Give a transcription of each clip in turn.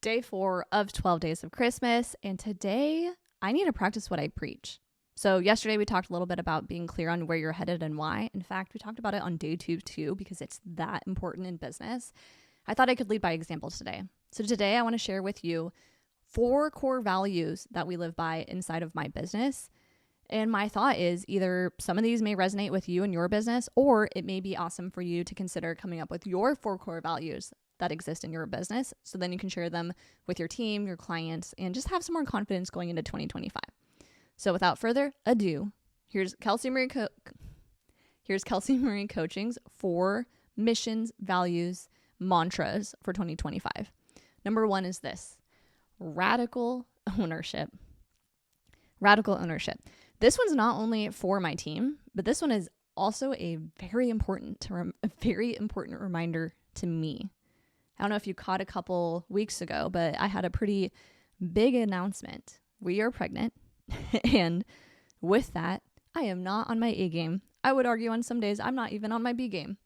Day 4 of 12 days of Christmas, and today I need to practice what I preach. So yesterday we talked a little bit about being clear on where you're headed and why. In fact, we talked about it on day 2 too, because it's that important in business. I thought I could lead by example today. So today I want to share with you 4 core values that we live by inside of my business. And my thought is either some of these may resonate with you and your business, or it may be awesome for you to consider coming up with your 4 core values that exist in your business. So then you can share them with your team, your clients, and just have some more confidence going into 2025. So without further ado, here's Kelsey Marie Coaching's 4 missions, values, mantras for 2025. Number 1 is this: radical ownership. Radical ownership. This one's not only for my team, but this one is also a very important reminder to me. I don't know if you caught a couple weeks ago, but I had a pretty big announcement. We are pregnant. And with that, I am not on my A game. I would argue on some days I'm not even on my B game.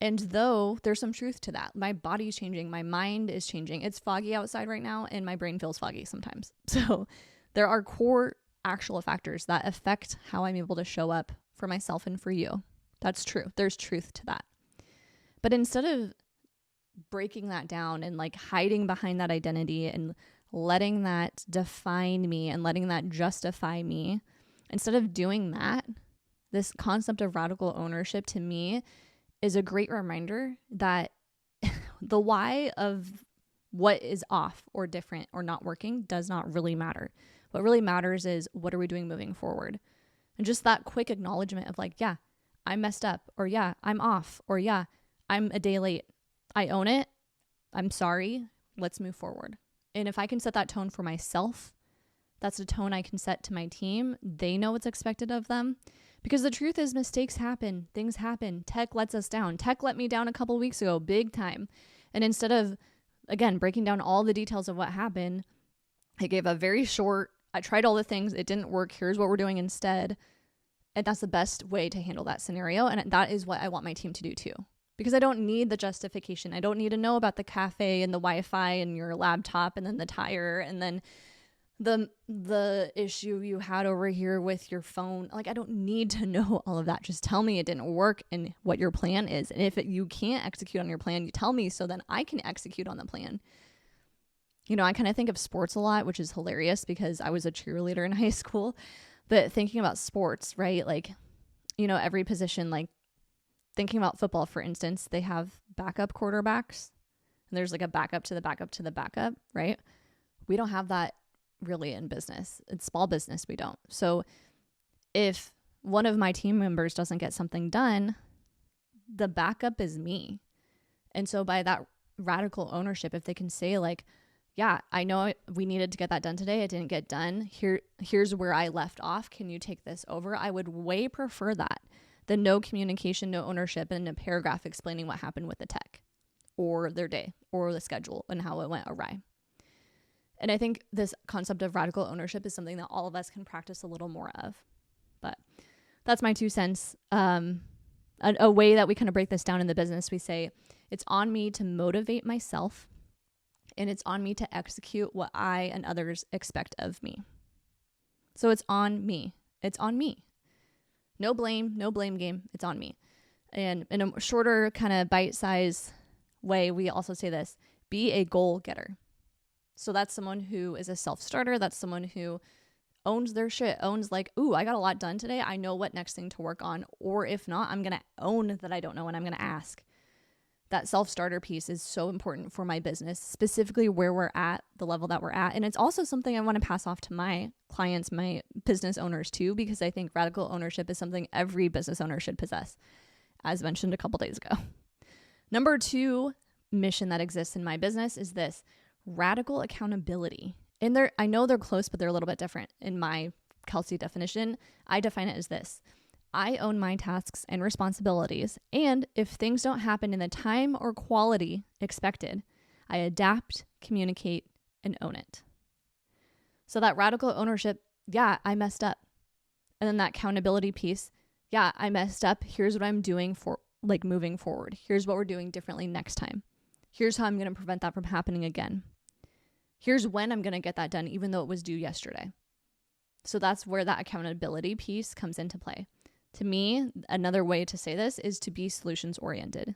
And though there's some truth to that, my body's changing, my mind is changing. It's foggy outside right now, and my brain feels foggy sometimes. So there are core actual factors that affect how I'm able to show up for myself and for you. That's true. There's truth to that. But instead of breaking that down and like hiding behind that identity and letting that define me and letting that justify me, instead of doing that, this concept of radical ownership to me is a great reminder that the why of what is off or different or not working does not really matter. What really matters is, what are we doing moving forward? And just that quick acknowledgement of like, yeah, I messed up, or yeah, I'm off, or yeah, I'm a day late. I own it. I'm sorry. Let's move forward. And if I can set that tone for myself, that's a tone I can set to my team. They know what's expected of them. Because the truth is, mistakes happen. Things happen. Tech lets us down. Tech let me down a couple weeks ago, big time. And instead of, again, breaking down all the details of what happened, I gave a very short, I tried all the things. It didn't work. Here's what we're doing instead. And that's the best way to handle that scenario. And that is what I want my team to do too. Because I don't need the justification. I don't need to know about the cafe and the Wi-Fi and your laptop and then the tire and then the issue you had over here with your phone. Like, I don't need to know all of that. Just tell me it didn't work and what your plan is. And if you can't execute on your plan, you tell me so then I can execute on the plan. You know, I kind of think of sports a lot, which is hilarious because I was a cheerleader in high school. But thinking about sports, right? Like, you know, every position, like, thinking about football, for instance, they have backup quarterbacks, and there's like a backup to the backup to the backup, right? We don't have that really in business. It's small business, we don't. So if one of my team members doesn't get something done, the backup is me. And so by that radical ownership, if they can say like, yeah, I know we needed to get that done today. It didn't get done. Here's where I left off. Can you take this over? I would way prefer that than no communication, no ownership, and a paragraph explaining what happened with the tech or their day or the schedule and how it went awry. And I think this concept of radical ownership is something that all of us can practice a little more of. But that's my 2 cents. A way that we kind of break this down in the business, we say it's on me to motivate myself, and it's on me to execute what I and others expect of me. So it's on me. It's on me. No blame game. It's on me. And in a shorter kind of bite-sized way, we also say this: be a goal getter. So that's someone who is a self-starter. That's someone who owns their shit, owns like, ooh, I got a lot done today. I know what next thing to work on. Or if not, I'm going to own that I don't know and I'm going to ask. That self-starter piece is so important for my business, specifically where we're at, the level that we're at. And it's also something I want to pass off to my clients, my business owners too, because I think radical ownership is something every business owner should possess, as mentioned a couple days ago. Number 2 mission that exists in my business is this: radical accountability. And I know they're close, but they're a little bit different. In my Kelsey definition, I define it as this: I own my tasks and responsibilities, and if things don't happen in the time or quality expected, I adapt, communicate, and own it. So that radical ownership, yeah, I messed up. And then that accountability piece, yeah, I messed up. Here's what I'm doing for like moving forward. Here's what we're doing differently next time. Here's how I'm going to prevent that from happening again. Here's when I'm going to get that done, even though it was due yesterday. So that's where that accountability piece comes into play. To me, another way to say this is to be solutions oriented.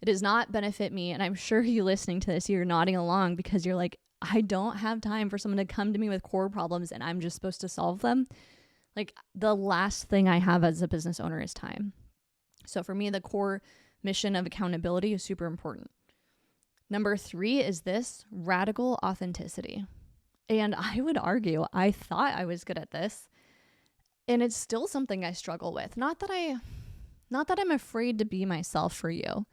It does not benefit me. And I'm sure you listening to this, you're nodding along because you're like, I don't have time for someone to come to me with core problems and I'm just supposed to solve them. Like, the last thing I have as a business owner is time. So for me, the core mission of accountability is super important. Number 3 is this: radical authenticity. And I would argue, I thought I was good at this, and it's still something I struggle with. Not that I'm afraid to be myself for you,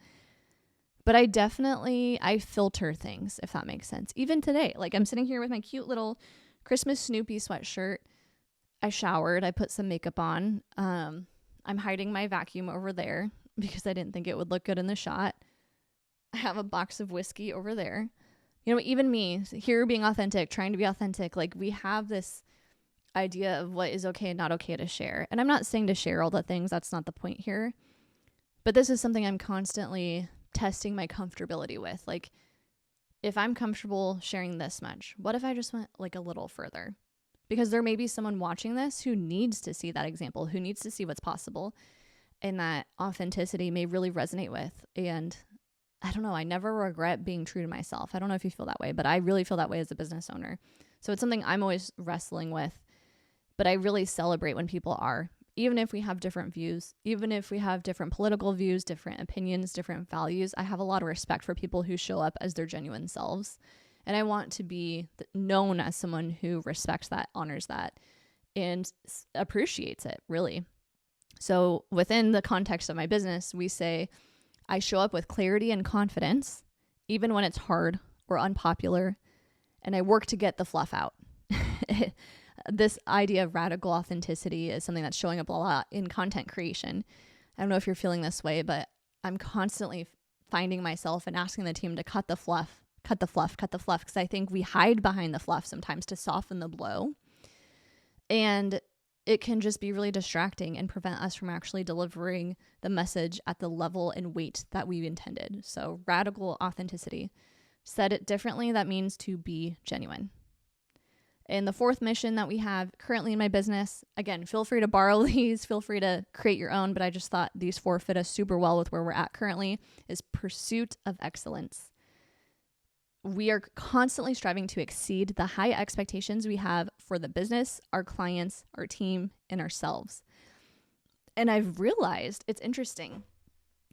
but I filter things, if that makes sense. Even today, like, I'm sitting here with my cute little Christmas Snoopy sweatshirt. I showered, I put some makeup on. I'm hiding my vacuum over there because I didn't think it would look good in the shot. I have a box of whiskey over there. You know, even me here being authentic, trying to be authentic, like, we have this idea of what is okay and not okay to share. And I'm not saying to share all the things. That's not the point here. But this is something I'm constantly testing my comfortability with. Like, if I'm comfortable sharing this much, what if I just went like a little further? Because there may be someone watching this who needs to see that example, who needs to see what's possible, and that authenticity may really resonate with. And I don't know, I never regret being true to myself. I don't know if you feel that way, but I really feel that way as a business owner. So it's something I'm always wrestling with, but I really celebrate when people are, even if we have different views, even if we have different political views, different opinions, different values. I have a lot of respect for people who show up as their genuine selves. And I want to be known as someone who respects that, honors that, and appreciates it, really. So within the context of my business, we say, I show up with clarity and confidence, even when it's hard or unpopular, and I work to get the fluff out. This idea of radical authenticity is something that's showing up a lot in content creation. I don't know if you're feeling this way, but I'm constantly finding myself and asking the team to cut the fluff, because I think we hide behind the fluff sometimes to soften the blow. And it can just be really distracting and prevent us from actually delivering the message at the level and weight that we intended. So radical authenticity. Said it differently, that means to be genuine. And the 4th mission that we have currently in my business, again, feel free to borrow these, feel free to create your own, but I just thought these 4 fit us super well with where we're at currently, is pursuit of excellence. We are constantly striving to exceed the high expectations we have for the business, our clients, our team, and ourselves. And I've realized, it's interesting.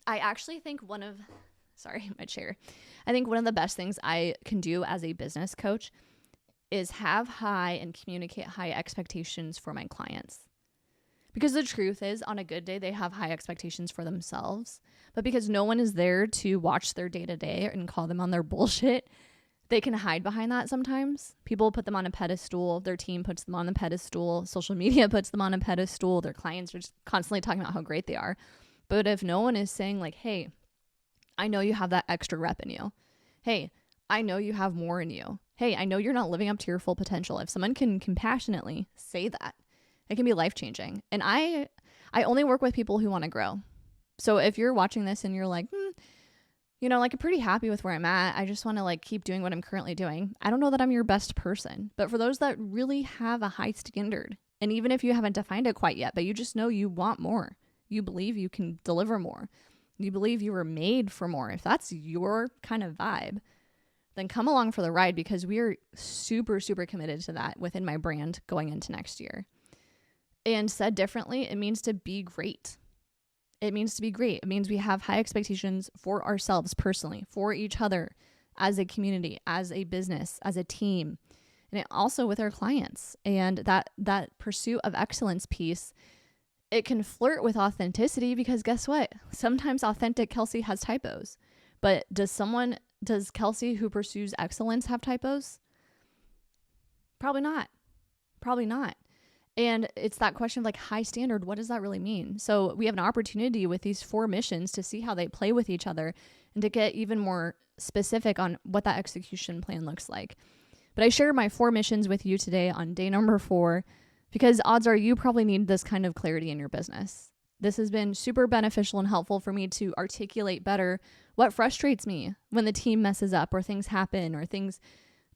I actually think one of the best things I can do as a business coach is have high and communicate high expectations for my clients. Because the truth is, on a good day, they have high expectations for themselves. But because no one is there to watch their day-to-day and call them on their bullshit, they can hide behind that sometimes. People put them on a pedestal. Their team puts them on the pedestal. Social media puts them on a pedestal. Their clients are just constantly talking about how great they are. But if no one is saying like, hey, I know you have that extra rep in you. Hey, I know you have more in you. Hey, I know you're not living up to your full potential. If someone can compassionately say that, it can be life-changing. And I only work with people who want to grow. So if you're watching this and you're like, I'm pretty happy with where I'm at. I just want to keep doing what I'm currently doing. I don't know that I'm your best person, but for those that really have a high standard, and even if you haven't defined it quite yet, but you just know you want more, you believe you can deliver more, you believe you were made for more. If that's your kind of vibe, then come along for the ride, because we are super, super committed to that within my brand going into next year. And said differently, it means to be great. It means to be great. It means we have high expectations for ourselves personally, for each other, as a community, as a business, as a team, and also with our clients. And that pursuit of excellence piece, it can flirt with authenticity, because guess what? Sometimes authentic Kelsey has typos. But does Kelsey who pursues excellence have typos? Probably not. And it's that question of high standard, what does that really mean? So we have an opportunity with these 4 missions to see how they play with each other and to get even more specific on what that execution plan looks like. But I share my 4 missions with you today on day number 4, because odds are you probably need this kind of clarity in your business. This has been super beneficial and helpful for me to articulate better what frustrates me when the team messes up or things happen or things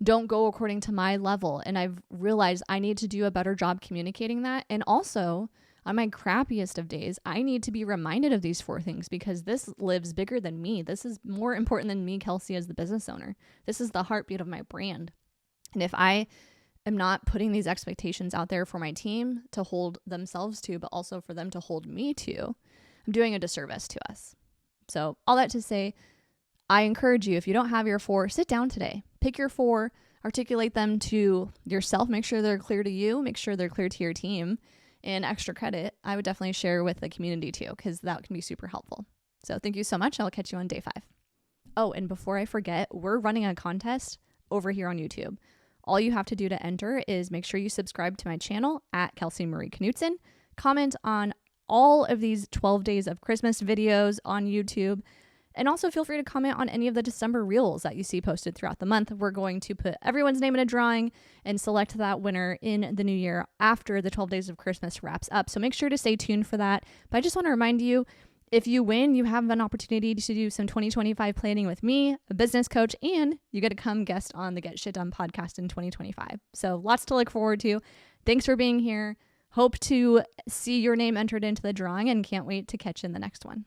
don't go according to my level. And I've realized I need to do a better job communicating that. And also, on my crappiest of days, I need to be reminded of these 4 things because this lives bigger than me. This is more important than me, Kelsey, as the business owner. This is the heartbeat of my brand. And if I am not putting these expectations out there for my team to hold themselves to, but also for them to hold me to, I'm doing a disservice to us. So all that to say, I encourage you, if you don't have your 4, sit down today. Pick your 4, articulate them to yourself, make sure they're clear to you, make sure they're clear to your team. And extra credit, I would definitely share with the community too, because that can be super helpful. So thank you so much. I'll catch you on day 5. Oh, and before I forget, we're running a contest over here on YouTube. All you have to do to enter is make sure you subscribe to my channel at Kelsey Marie Knutson, comment on all of these 12 days of Christmas videos on YouTube, and also feel free to comment on any of the December reels that you see posted throughout the month. We're going to put everyone's name in a drawing and select that winner in the new year after the 12 days of Christmas wraps up. So make sure to stay tuned for that. But I just want to remind you, if you win, you have an opportunity to do some 2025 planning with me, a business coach, and you get to come guest on the Get Shit Done podcast in 2025. So lots to look forward to. Thanks for being here. Hope to see your name entered into the drawing and can't wait to catch you in the next one.